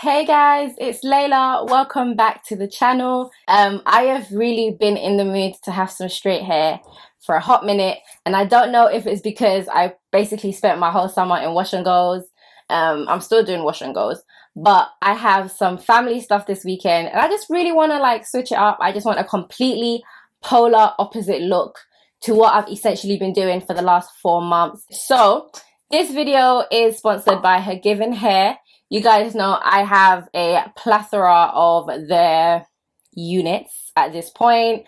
Hey guys, it's Layla. Welcome back to the channel. I have really been in the mood to have some straight hair for a hot minute, and I don't know if it's because I basically spent my whole summer in wash and goes. I'm still doing wash and goes, but I have some family stuff this weekend, and I just really want to like switch it up. I just want a completely polar opposite look to what I've essentially been doing for the last 4 months. So this video is sponsored by HerGivenHair. You guys know I have a plethora of their units at this point.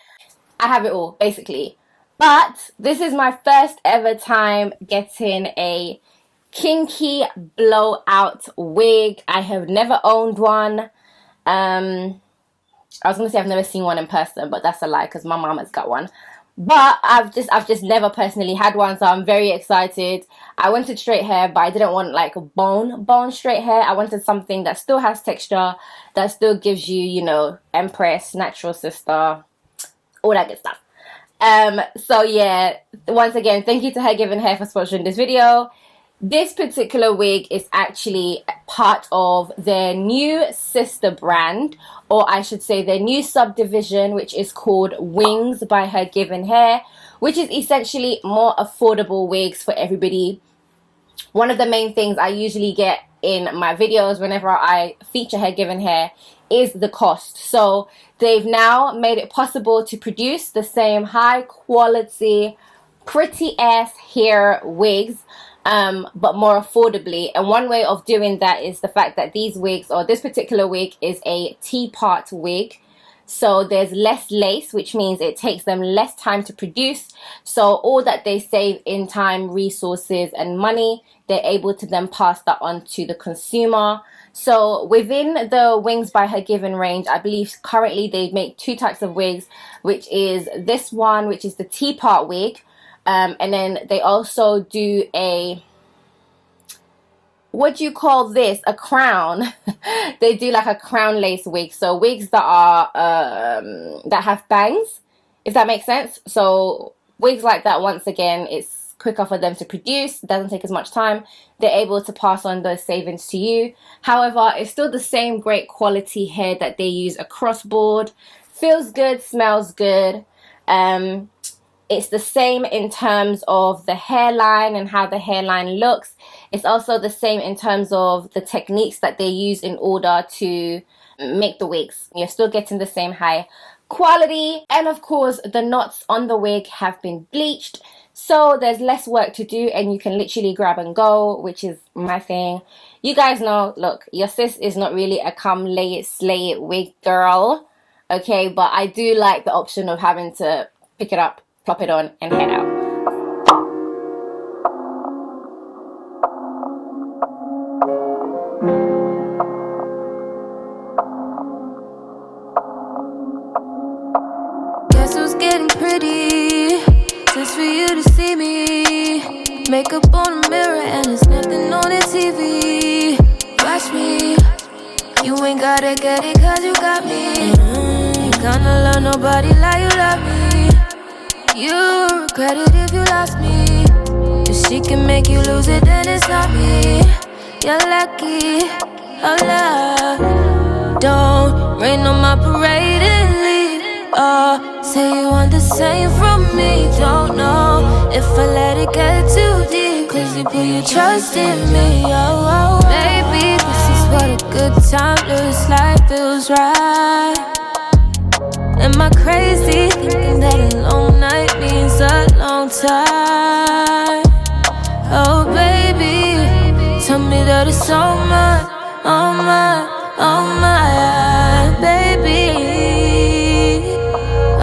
I have it all, basically. But this is my first ever time getting a kinky blowout wig. I have never owned one. I was going to say I've never seen one in person, but that's a lie because my mom has got one. But I've just never personally had one, so I'm very excited. I wanted straight hair, but I didn't want like a bone straight hair. I wanted something that still has texture, that still gives you, you know, Empress, natural sister, all that good stuff. So yeah, once again, thank you to HerGivenHair for sponsoring this video. This particular wig is actually part of their new sister brand, or I should say their new subdivision, which is called WingsByHerGivenHair, which is essentially more affordable wigs for everybody. One of the main things I usually get in my videos whenever I feature HerGivenHair is the cost. So they've now made it possible to produce the same high quality, pretty ass hair wigs, but more affordably. And one way of doing that is the fact that these wigs, or this particular wig, is a teapot wig. So there's less lace, which means it takes them less time to produce. So all that they save in time, resources, and money, they're able to then pass that on to the consumer. So within the WingsByHerGiven range, I believe currently they make 2 types of wigs, which is this one, which is the teapot wig. And then they also do a, what do you call this? A crown. They do like a crown lace wig. So wigs that are, that have bangs, if that makes sense. So wigs like that, once again, it's quicker for them to produce. It doesn't take as much time. They're able to pass on those savings to you. However, it's still the same great quality hair that they use across board. Feels good, smells good. It's the same in terms of the hairline and how the hairline looks. It's also the same in terms of the techniques that they use in order to make the wigs. You're still getting the same high quality. And of course, the knots on the wig have been bleached. So there's less work to do and you can literally grab and go, which is my thing. You guys know, look, your sis is not really a come lay it, slay it wig girl. Okay, but I do like the option of having to pick it up, plop it on, and head out. Guess who's getting pretty? Just for you to see me. Makeup on the mirror and there's nothing on the TV. Watch me. You ain't gotta get it cause you got me. Ain't gonna love nobody like you love me. You regret it if you lost me. If she can make you lose it, then it's not me. You're lucky, oh love. Don't rain on my parade and leave. Oh, say you want the same from me. Don't know if I let it get too deep, cause you put your trust in me. Oh, oh, baby, this is what a good time looks like, feels right. Am I crazy thinking that a long night means a long time? Oh baby, tell me that it's all mine, all mine, all mine, baby.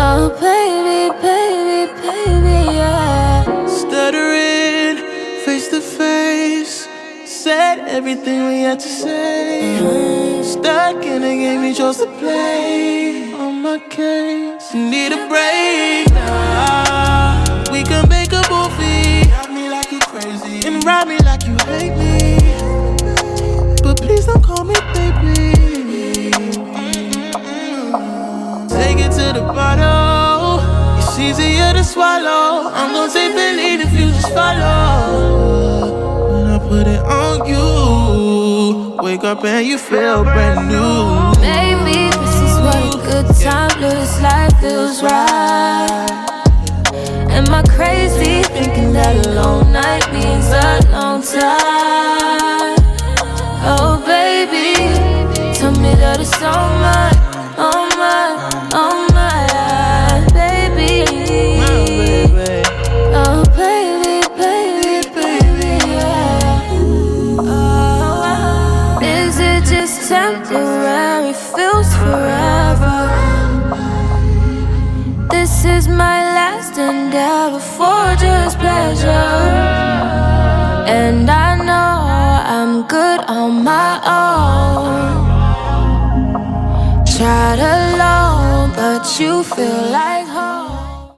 Oh baby, baby, baby, yeah. Stuttering, face to face, said everything we had to say. Stuck in a game we chose to play. On my case, need a break now. We can make a movie. Got me like you crazy and ride me like you hate me. But please don't call me baby. Take it to the bottle. It's easier to swallow. I'm gonna take the lead if you just follow. When I put it on you, Wake up and you feel brand new. Maybe this is what a good time looks like, feels right. Am I crazy thinking that a long night means a long time? Oh baby, tell me that it's all mine, all mine, all mine, baby. Oh baby, baby, baby, yeah. Oh, is it just temporary? Feels forever. This is my last endeavor for just pleasure, and I know I'm good on my own. Tried alone, but you feel like